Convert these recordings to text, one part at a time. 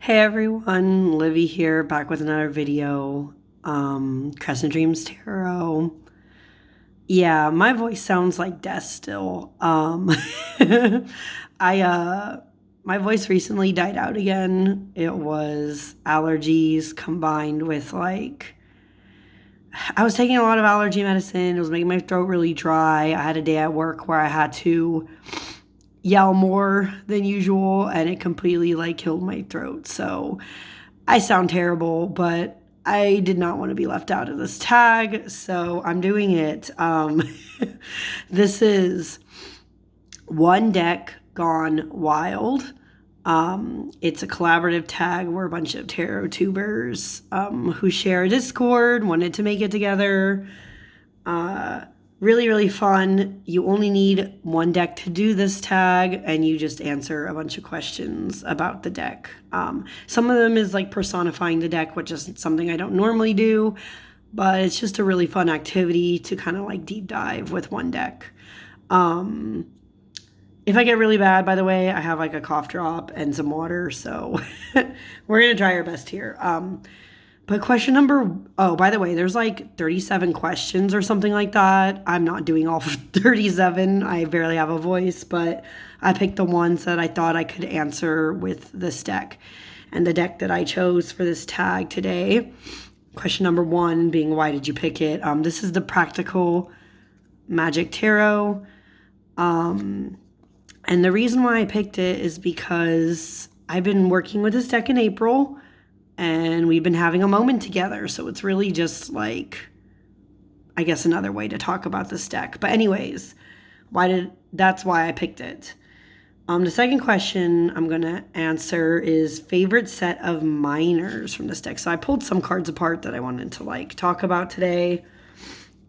Hey everyone, Livy here, back with another video. Crescent Dreams Tarot. Yeah, my voice sounds like death still. I my voice recently died out again. It was allergies combined with I was taking a lot of allergy medicine. It was making my throat really dry. I had a day at work where I had to yell more than usual and it completely killed my throat. So I sound terrible, but I did not want to be left out of this tag, so I'm doing it. This is One Deck Gone Wild. It's a collaborative tag. We're a bunch of tarot tubers who share a Discord, wanted to make it together. Really, really fun. You only need one deck to do this tag, and you just answer a bunch of questions about the deck. Some of them is personifying the deck, which is something I don't normally do, but it's just a really fun activity to kind of deep dive with one deck. If I get really bad, by the way, I have a cough drop and some water, so we're going to try our best here. But by the way, there's 37 questions or something like that. I'm not doing all 37. I barely have a voice, but I picked the ones that I thought I could answer with this deck. And the deck that I chose for this tag today, question number 1 being, why did you pick it? This is the Practical Magic Tarot. And the reason why I picked it is because I've been working with this deck in April, and we've been having a moment together. So it's really just I guess another way to talk about this deck. But anyways, that's why I picked it. The second question I'm going to answer is favorite set of minors from this deck. So I pulled some cards apart that I wanted to talk about today.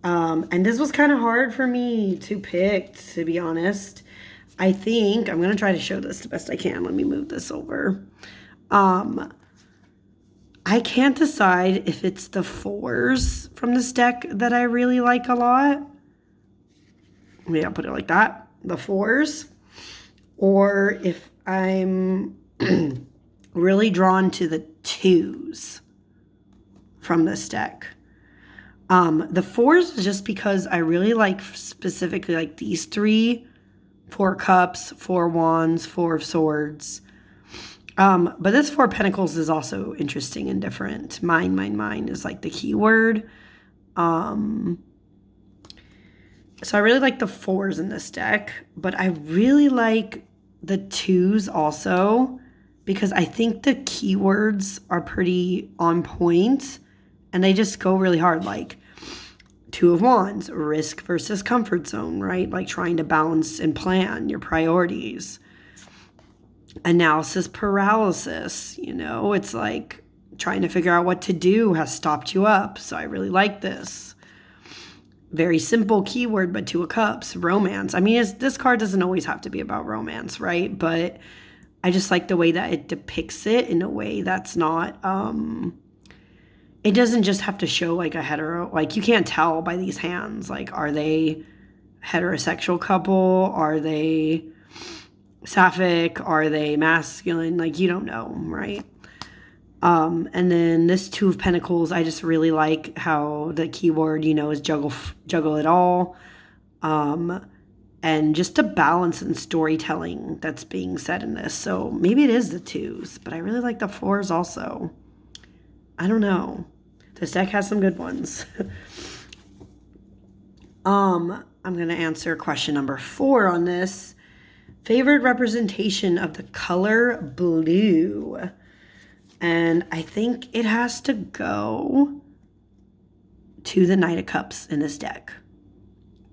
And this was kind of hard for me to pick, to be honest. I think I'm going to try to show this the best I can. Let me move this over. I can't decide if it's the 4s from this deck that I really like a lot. Maybe I'll put it like that. The 4s. Or if I'm really drawn to the 2s from this deck. The 4s is just because I really like specifically these 3. 4 cups, 4 wands, 4 of swords. But this 4 pentacles is also interesting and different. Mine is the key word. So I really like the 4s in this deck, but I really like the 2s also because I think the keywords are pretty on point and they just go really hard. 2 of Wands, risk versus comfort zone, right? Trying to balance and plan your priorities. Analysis paralysis, it's trying to figure out what to do has stopped you up. So I really like this. Very simple keyword, but 2 of Cups, romance. I mean, this card doesn't always have to be about romance, right? But I just like the way that it depicts it in a way that's not, it doesn't just have to show a hetero, you can't tell by these hands, are they heterosexual couple? Are they sapphic? Are they masculine? You don't know, right? And then this 2 of Pentacles, I just really like how the keyword, is juggle it all. And just a balance in storytelling that's being said in this. So maybe it is the 2s, but I really like the 4s also. I don't know. This deck has some good ones. I'm going to answer question number 4 on this. Favorite representation of the color blue. And I think it has to go to the Knight of Cups in this deck.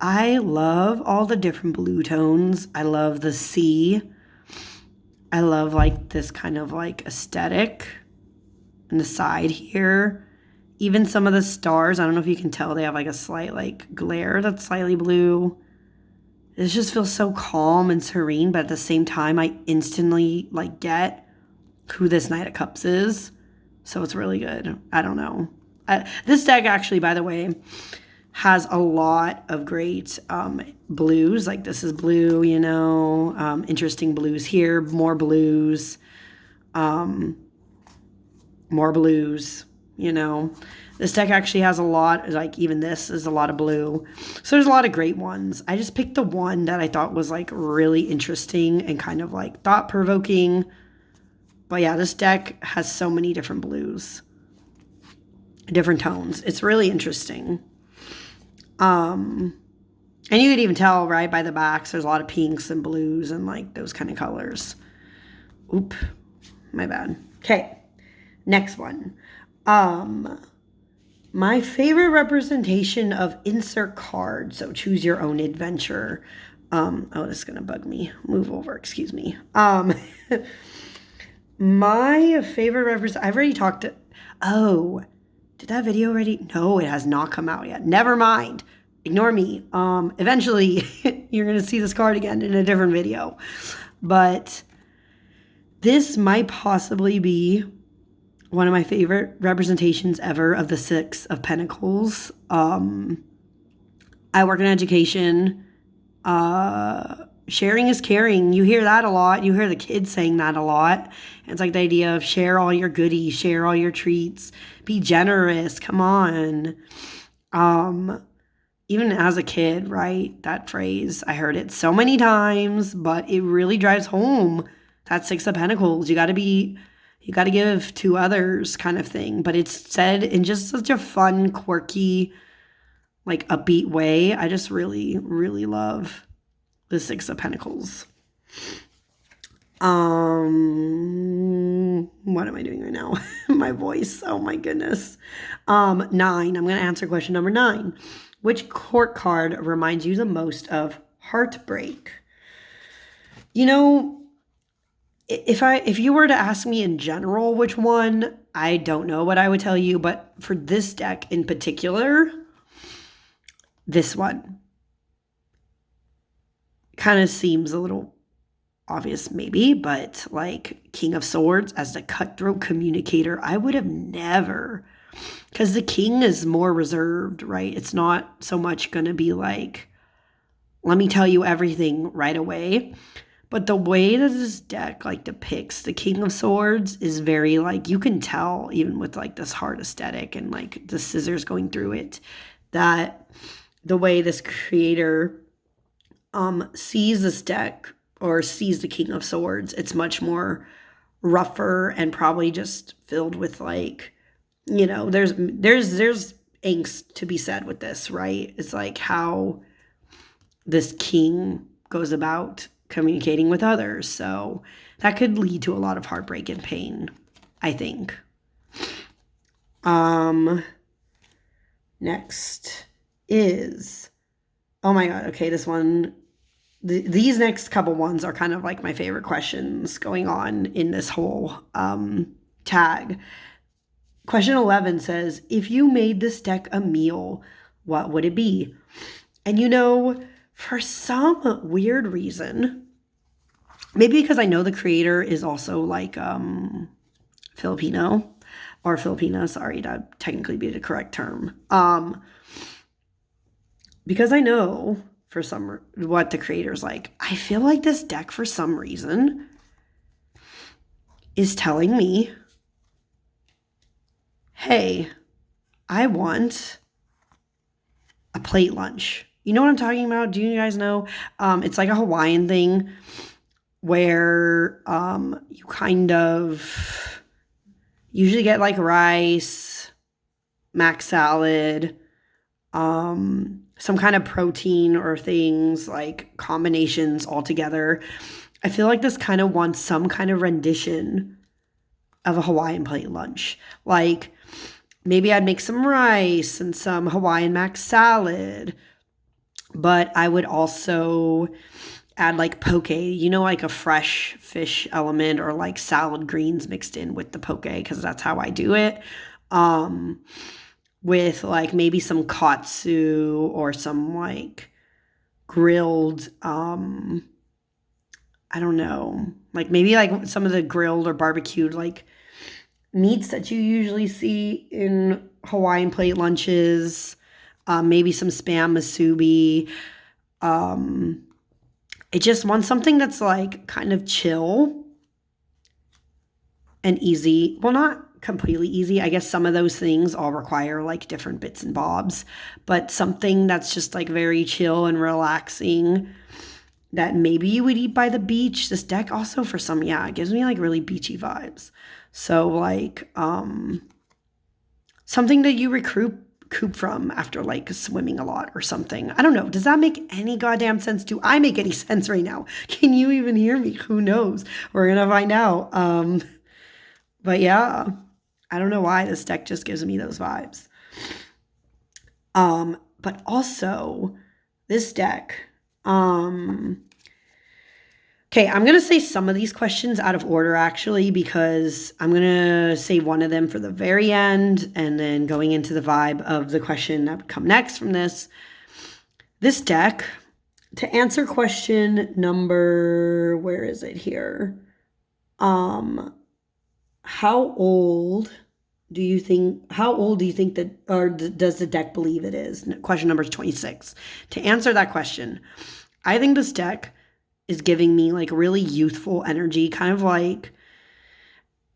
I love all the different blue tones. I love the sea. I love this kind of aesthetic on the side here. Even some of the stars, I don't know if you can tell, they have a slight glare that's slightly blue. This just feels so calm and serene, but at the same time, I instantly get who this Knight of Cups is. So it's really good. I don't know. This deck actually, by the way, has a lot of great blues. This is blue, interesting blues here, more blues. more blues, you know. This deck actually has a lot, like even this is a lot of blue. So there's a lot of great ones. I just picked the one that I thought was like really interesting and kind of like thought-provoking. But yeah, this deck has so many different blues, different tones. It's really interesting. And you could even tell, right, by the backs, there's a lot of pinks and blues and like those kind of colors. Oop, my bad. Okay, next one. My favorite representation of insert card. So choose your own adventure. Oh, this is gonna bug me. Move over, excuse me. My favorite representation. I've already talked to. Oh, did that video already? No, it has not come out yet. Never mind. Ignore me. Eventually, you're gonna see this card again in a different video. But this might possibly be one of my favorite representations ever of the Six of Pentacles. I work in education. Sharing is caring. You hear that a lot. You hear the kids saying that a lot. It's like the idea of share all your goodies, share all your treats, be generous. Come on. Even as a kid, right? That phrase, I heard it so many times, but it really drives home that Six of Pentacles. You got to give to others kind of thing. But it's said in just such a fun, quirky, like upbeat way. I just really, really love the Six of Pentacles. What am I doing right now? My voice. Oh my goodness. 9. I'm going to answer question number 9. Which court card reminds you the most of heartbreak? You know, if you were to ask me in general which one, I don't know what I would tell you, but for this deck in particular, this one kind of seems a little obvious maybe, but like King of Swords as the cutthroat communicator, I would have never, because the king is more reserved, right? It's not so much going to be like, let me tell you everything right away. But the way that this deck like depicts the King of Swords is very like, you can tell even with like this heart aesthetic and like the scissors going through it, that the way this creator sees this deck or sees the King of Swords, it's much more rougher and probably just filled with like, you know, there's angst to be said with this, right? It's like how this king goes about communicating with others. So that could lead to a lot of heartbreak and pain, I think. Next is, oh my God, okay, this one, these next couple ones are kind of like my favorite questions going on in this whole tag. Question 11 says, if you made this deck a meal, what would it be? And you know, for some weird reason, maybe because I know the creator is also like Filipino or Filipina, sorry, that technically be the correct term. Because I know for some what the creator's like, I feel like this deck for some reason is telling me, hey, I want a plate lunch. You know what I'm talking about? Do you guys know? It's like a Hawaiian thing where you kind of usually get like rice, mac salad, some kind of protein or things, like combinations all together. I feel like this kind of wants some kind of rendition of a Hawaiian plate lunch. Like maybe I'd make some rice and some Hawaiian mac salad, but I would also add like poke, you know, like a fresh fish element or like salad greens mixed in with the poke, because that's how I do it. With like maybe some katsu or some like grilled, I don't know, like maybe like some of the grilled or barbecued like meats that you usually see in Hawaiian plate lunches, maybe some Spam musubi. It just wants something that's like kind of chill and easy. Well, not completely easy. I guess some of those things all require like different bits and bobs, but something that's just like very chill and relaxing that maybe you would eat by the beach. This deck also for some, yeah, it gives me like really beachy vibes. So like something that you recoup from after like swimming a lot or something. I don't know. Does that make any goddamn sense? Do I make any sense right now? Can you even hear me? Who knows? We're gonna find out. But yeah, I don't know why this deck just gives me those vibes. But also this deck, okay, I'm going to say some of these questions out of order actually, because I'm going to say one of them for the very end and then going into the vibe of the question that would come next from this. This deck, to answer question number, where is it here? How old do you think that, or does the deck believe it is? Question number 26. To answer that question, I think this deck is giving me like really youthful energy, kind of like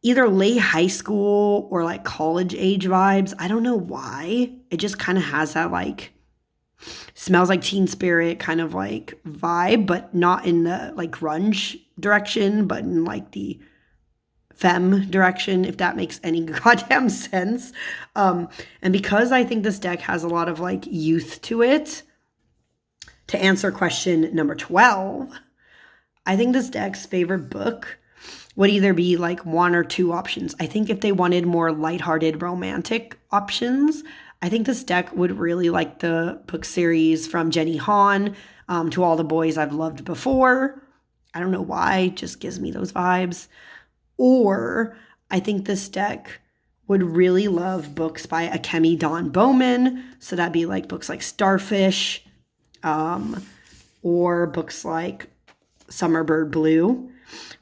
either late high school or like college age vibes. I don't know why. It just kind of has that like smells like Teen Spirit kind of like vibe, but not in the like grunge direction, but in like the femme direction, if that makes any goddamn sense. And because I think this deck has a lot of like youth to it, to answer question number 12, I think this deck's favorite book would either be like one or two options. I think if they wanted more lighthearted romantic options, I think this deck would really like the book series from Jenny Han, To All the Boys I've Loved Before. I don't know why, it just gives me those vibes. Or I think this deck would really love books by Akemi Dawn Bowman. So that'd be like books like Starfish, or books like Summerbird Blue,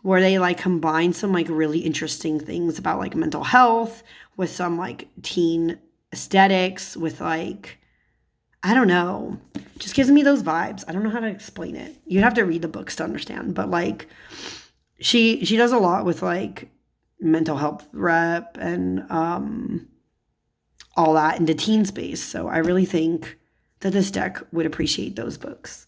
where they like combine some like really interesting things about like mental health with some like teen aesthetics with like, I don't know, just gives me those vibes. I don't know how to explain it. You'd have to read the books to understand, but like she does a lot with like mental health rep and all that in the teen space. So I really think that this deck would appreciate those books.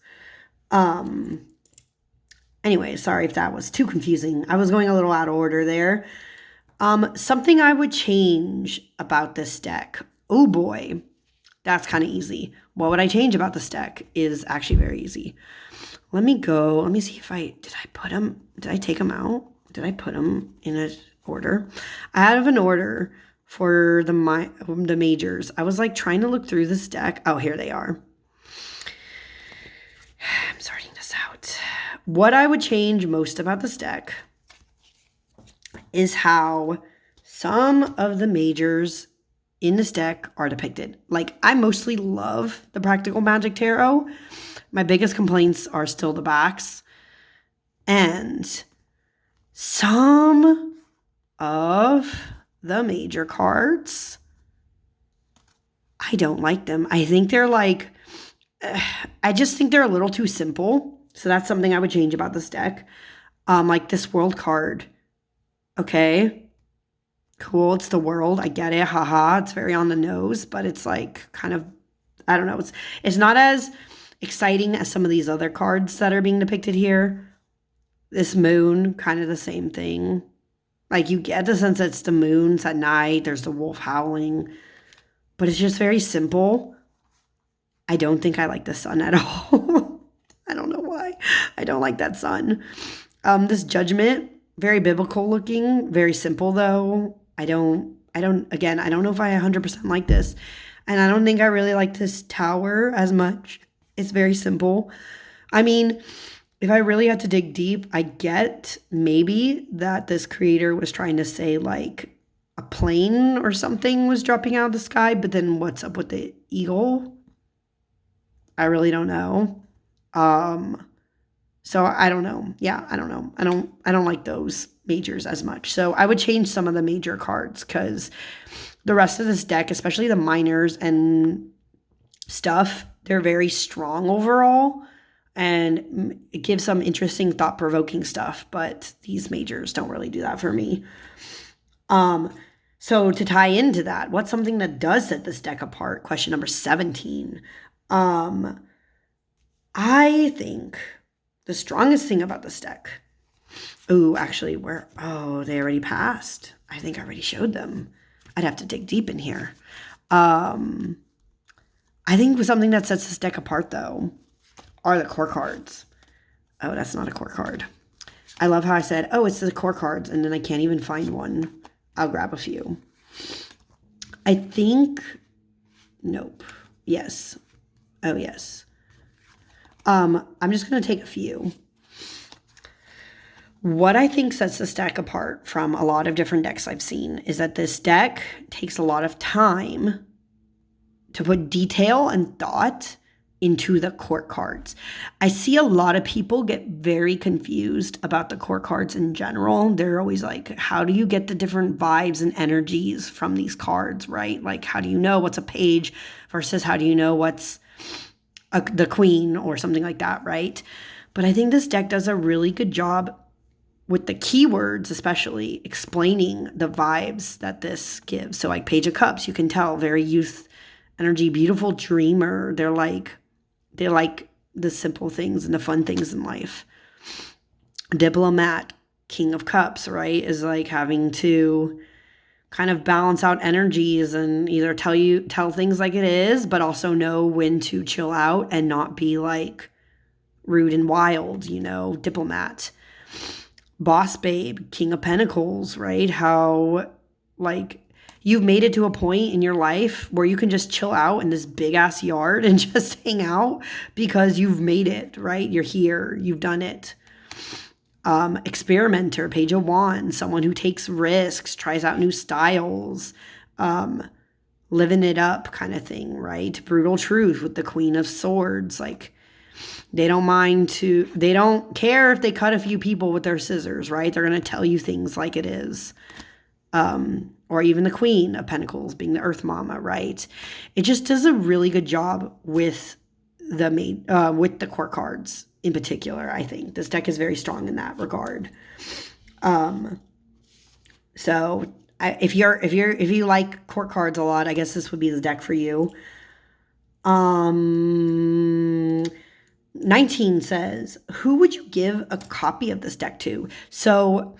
Anyway, sorry if that was too confusing. I was going a little out of order there. Something I would change about this deck. Oh boy, that's kind of easy. What would I change about this deck is actually very easy. Let me see if did I take them out? Did I put them in an order? I have an order for the majors. I was like trying to look through this deck. Oh, here they are. I'm sorting this out. What I would change most about this deck is how some of the majors in this deck are depicted. Like, I mostly love the Practical Magic Tarot. My biggest complaints are still the backs. And some of the major cards, I don't like them. I think they're like, I just think they're a little too simple. So that's something I would change about this deck. Like this world card. Okay. Cool. It's the world. I get it. Haha. It's very on the nose, but it's like kind of, I don't know. It's not as exciting as some of these other cards that are being depicted here. This moon, kind of the same thing. Like you get the sense that it's the moon. It's at night. There's the wolf howling. But it's just very simple. I don't think I like the sun at all. I don't know why. I don't like that sun. This Judgment, very biblical looking, very simple though. I don't know if I 100% like this. And I don't think I really like this Tower as much. It's very simple. I mean, if I really had to dig deep, I get maybe that this creator was trying to say like a plane or something was dropping out of the sky, but then what's up with the eagle? I really don't know. So I don't know. Yeah, I don't know. I don't like those majors as much. So I would change some of the major cards because the rest of this deck, especially the minors and stuff, they're very strong overall and it gives some interesting thought-provoking stuff, but these majors don't really do that for me. So to tie into that, what's something that does set this deck apart? Question number 17. Um, I think the strongest thing about this deck. Oh, actually, they already passed. I think I already showed them. I'd have to dig deep in here. I think something that sets this deck apart, though, are the core cards. Oh, that's not a core card. I love how I said, oh, it's the core cards, and then I can't even find one. I'll grab a few. I think, nope. Yes. Oh, yes. I'm just going to take a few. What I think sets this deck apart from a lot of different decks I've seen is that this deck takes a lot of time to put detail and thought into the court cards. I see a lot of people get very confused about the court cards in general. They're always like, how do you get the different vibes and energies from these cards, right? Like, how do you know what's a page versus how do you know what's the queen or something like that, right? But I think this deck does a really good job with the keywords, especially explaining the vibes that this gives. So like Page of Cups, you can tell very youth energy, beautiful dreamer. They're like the simple things and the fun things in life. Diplomat, King of Cups, right, is like having to kind of balance out energies and either tell things like it is, but also know when to chill out and not be like rude and wild, Diplomat. Boss Babe, King of Pentacles, right? How like you've made it to a point in your life where you can just chill out in this big ass yard and just hang out because you've made it, right? You're here, you've done it. Experimenter, Page of Wands, someone who takes risks, tries out new styles, living it up kind of thing, right? Brutal Truth with the Queen of Swords, like they don't care if they cut a few people with their scissors, right? They're going to tell you things like it is. Or even the Queen of Pentacles being the Earth Mama, right? It just does a really good job with the court cards in particular. I think this deck is very strong in that regard. So if you like court cards a lot, I guess this would be the deck for you. 19 says, who would you give a copy of this deck to? So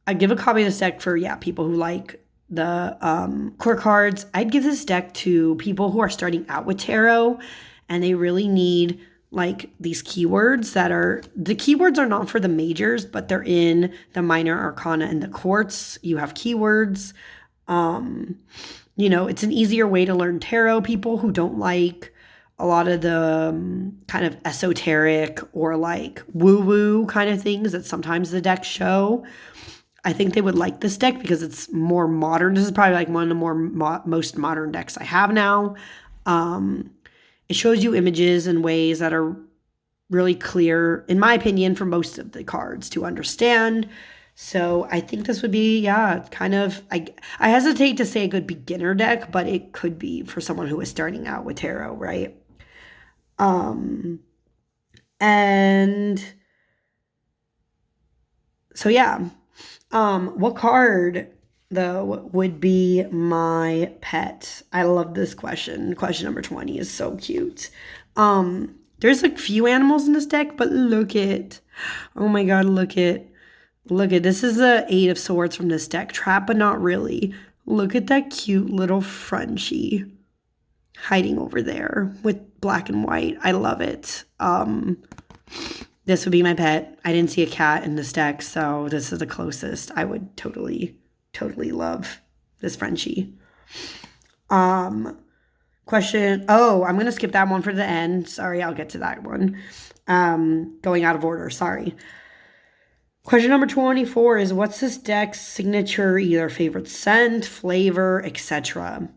I'd give a copy of this deck for, people who like the core cards. I'd give this deck to people who are starting out with tarot and they really need like these keywords the keywords are not for the majors, but they're in the minor arcana and the courts. You have keywords. It's an easier way to learn tarot. People who don't like a lot of the kind of esoteric or like woo-woo kind of things that sometimes the decks show, I think they would like this deck because it's more modern. This is probably like one of the most modern decks I have now. It shows you images in ways that are really clear, in my opinion, for most of the cards to understand. So I think this would be, kind of, I hesitate to say a good beginner deck, but it could be for someone who is starting out with tarot, right? And so, what card, though, would be my pet? I love this question. Question number 20 is so cute. There's a few animals in this deck, but oh my God, look at, this is the 8 of Swords from this deck. Trap, but not really. Look at that cute little Frenchie hiding over there with black and white. I love it. This would be my pet. I didn't see a cat in this deck, so this is the closest. I would totally love this Frenchie. Question. Oh, I'm going to skip that one for the end. Sorry, I'll get to that one. Going out of order. Sorry. Question number 24 is, what's this deck's signature, either favorite scent, flavor, etc.?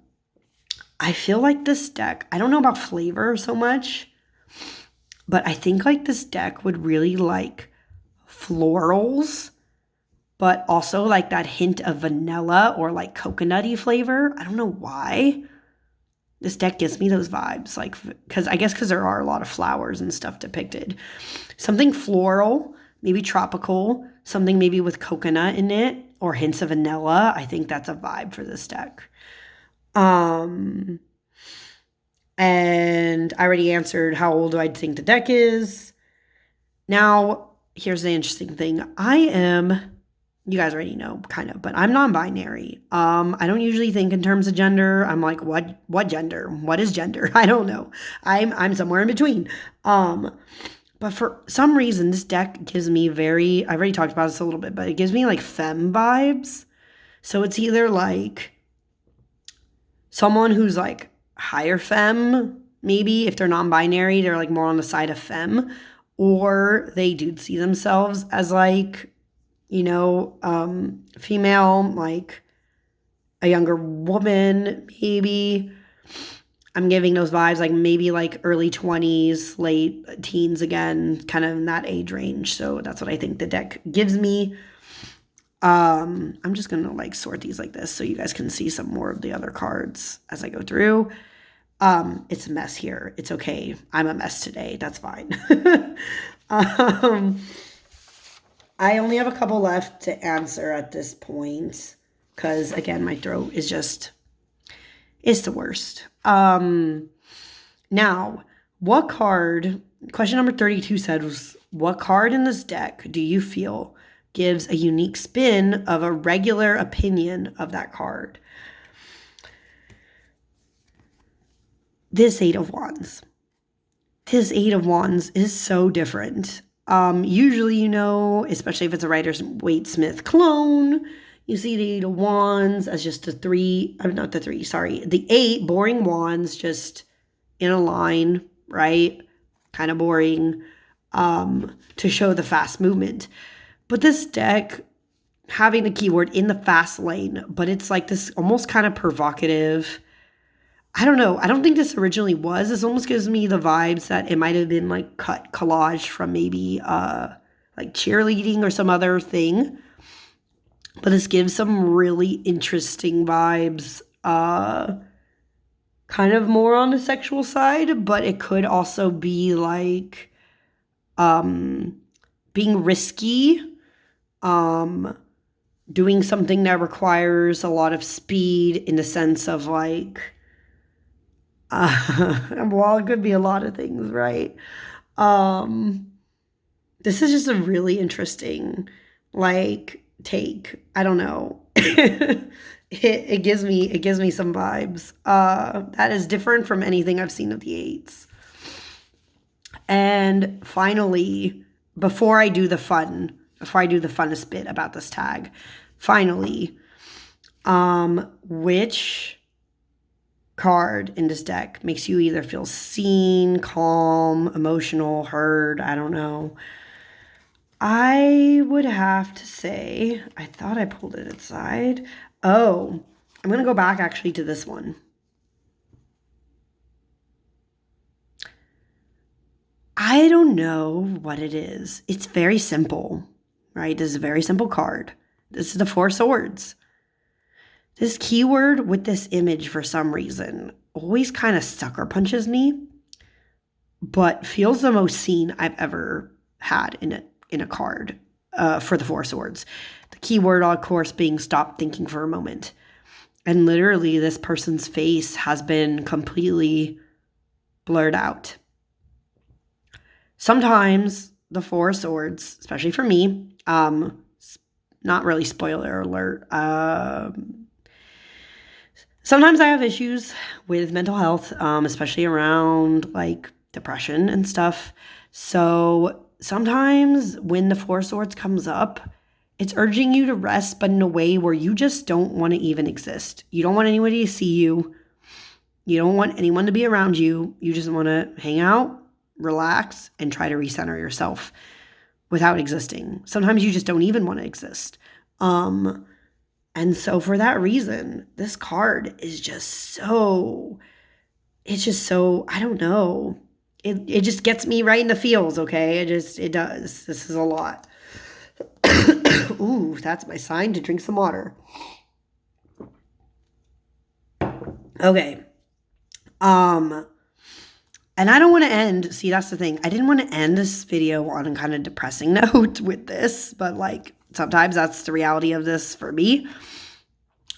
I feel like this deck, I don't know about flavor so much, but I think like this deck would really like florals, but also like that hint of vanilla or like coconutty flavor. I don't know why. This deck gives me those vibes, like, because there are a lot of flowers and stuff depicted. Something floral, maybe tropical, something maybe with coconut in it. or hints of vanilla. I think that's a vibe for this deck. And I already answered how old do I think the deck is. Now, here's the interesting thing. You guys already know, kind of, but I'm non-binary. I don't usually think in terms of gender. I'm like, what gender? What is gender? I don't know. I'm somewhere in between. But for some reason, this deck gives me I've already talked about this a little bit, but it gives me like femme vibes. So it's either like someone who's like higher femme, maybe if they're non-binary, they're like more on the side of femme, or they do see themselves as like, female, like a younger woman, maybe. I'm giving those vibes, like maybe like early 20s, late teens again, kind of in that age range. So that's what I think the deck gives me. I'm just going to like sort these like this so you guys can see some more of the other cards as I go through. It's a mess here. It's okay. I'm a mess today. That's fine. I only have a couple left to answer at this point because, again, my throat is just, it's the worst. Now, question number 32 says, what card in this deck do you feel gives a unique spin of a regular opinion of that card? This Eight of Wands. This Eight of Wands is so different. Usually, especially if it's a Rider-Waite-Smith clone, you see the Eight of Wands as just the 8 boring wands just in a line, right? Kind of boring, to show the fast movement. But this deck, having the keyword in the fast lane, but it's like this almost kind of provocative. I don't know. I don't think this originally was. This almost gives me the vibes that it might have been like cut collage from maybe like cheerleading or some other thing. But this gives some really interesting vibes, kind of more on the sexual side, but it could also be like being risky, doing something that requires a lot of speed in the sense of like, well, it could be a lot of things, right? This is just a really interesting, like, take. I don't know. It gives me some vibes. That is different from anything I've seen of the eights. And finally, before I do the funnest bit about this tag, finally, which card in this deck makes you either feel seen, calm, emotional, heard? I don't know. I would have to say, I thought I pulled it inside. Oh, I'm going to go back actually to this one. I don't know what it is. It's very simple, right? This is a very simple card. This is the Four Swords. This keyword with this image, for some reason, always kind of sucker punches me, but feels the most seen I've ever had in a card for the Four Swords. The keyword, of course, being stop thinking for a moment. And literally, this person's face has been completely blurred out. Sometimes the Four Swords, especially for me, not really spoiler alert, sometimes I have issues with mental health, especially around like depression and stuff. So sometimes when the Four Swords comes up, it's urging you to rest, but in a way where you just don't want to even exist. You don't want anybody to see you. You don't want anyone to be around you. You just want to hang out, relax, and try to recenter yourself without existing. Sometimes you just don't even want to exist. And so for that reason, this card is just so, I don't know. It just gets me right in the feels, okay? It does. This is a lot. Ooh, that's my sign to drink some water. Okay. And I don't want to end, see, that's the thing. I didn't want to end this video on a kind of depressing note with this, but like, Sometimes that's the reality of this for me.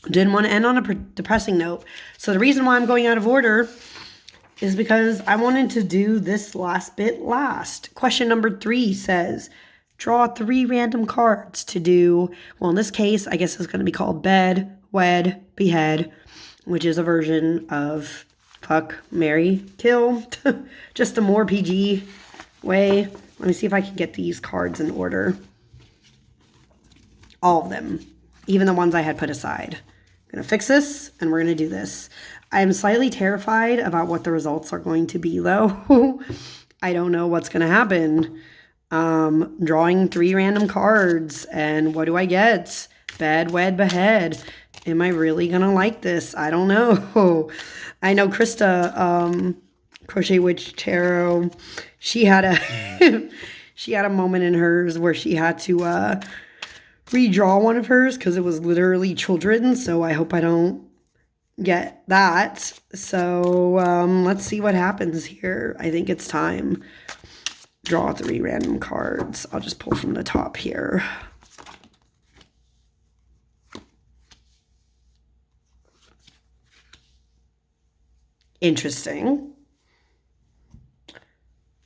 Didn't want to end on a depressing note. So the reason why I'm going out of order is because I wanted to do this last bit last. Question number 3 says, draw 3 random cards to do, well, in this case, I guess it's going to be called bed, wed, behead, which is a version of fuck, marry, kill. Just a more PG way. Let me see if I can get these cards in order. All of them, even the ones I had put aside. I'm going to fix this, and we're going to do this. I am slightly terrified about what the results are going to be, though. I don't know what's going to happen. Drawing 3 random cards, and what do I get? Bed, wed, behead. Am I really going to like this? I don't know. I know Krista, Crochet Witch Tarot, she had a she had a moment in hers where she had to redraw one of hers because it was literally children. So I hope I don't get that. So let's see what happens here. I think it's time. Draw 3 random cards. I'll just pull from the top here. Interesting.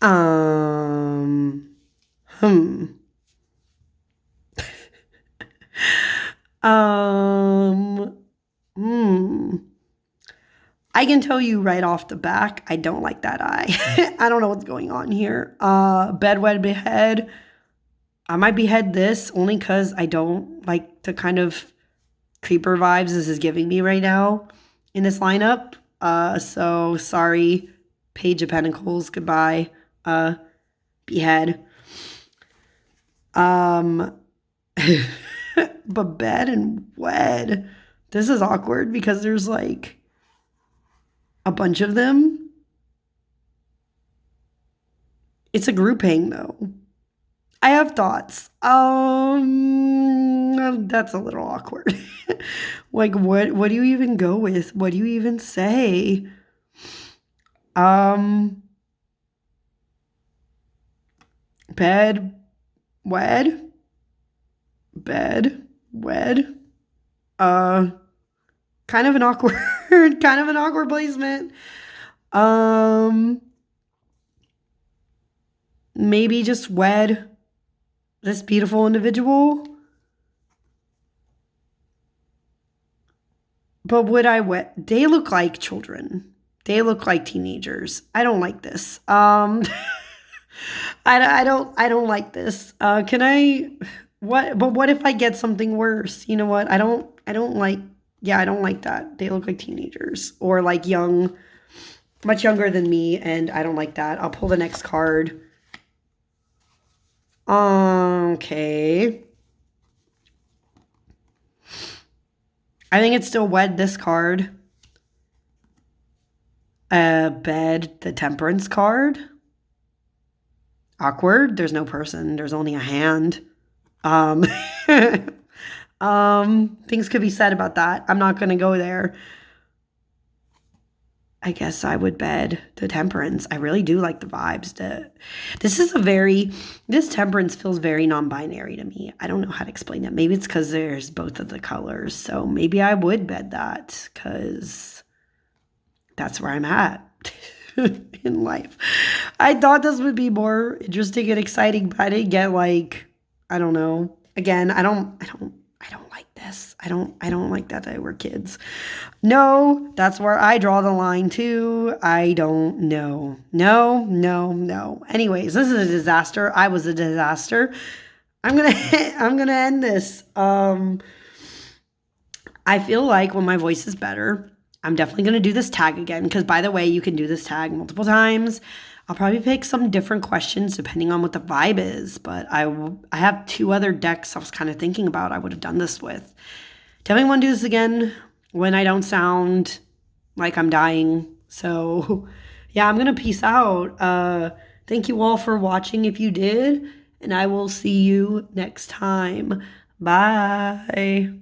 Hmm. I can tell you right off the back, I don't like that eye. I don't know what's going on here. Bed, wed, behead. I might behead this only because I don't like the kind of creeper vibes this is giving me right now in this lineup. So sorry, Page of Pentacles, goodbye. Behead. But bed and wed. This is awkward because there's like a bunch of them. It's a grouping though. I have thoughts. That's a little awkward. Like what do you even go with? What do you even say? Bed, wed, bed, wed. Kind of an awkward placement. Maybe just wed this beautiful individual. But would I wed? They look like children. They look like teenagers. I don't like this. I don't like this. What if I get something worse? You know what? I don't like that. They look like teenagers or like young, much younger than me, and I don't like that. I'll pull the next card. Okay. I think it's still wed this card. Bed, the Temperance card. Awkward. There's no person. There's only a hand. Things could be said about that. I'm not going to go there. I guess I would bed the Temperance. I really do like the vibes. This Temperance feels very non-binary to me. I don't know how to explain it. Maybe it's because there's both of the colors. So maybe I would bed that because that's where I'm at in life. I thought this would be more interesting and exciting, but I didn't get like, I don't know. Again, I don't like this. I don't like that we're kids. No, that's where I draw the line too. I don't know. No. Anyways, this is a disaster. I was a disaster. I'm gonna end this. I feel like when my voice is better, I'm definitely gonna do this tag again. Because by the way, you can do this tag multiple times. I'll probably pick some different questions depending on what the vibe is. But I have 2 other decks I was kind of thinking about I would have done this with. Definitely want to do this again when I don't sound like I'm dying. So yeah, I'm going to peace out. Thank you all for watching if you did. And I will see you next time. Bye.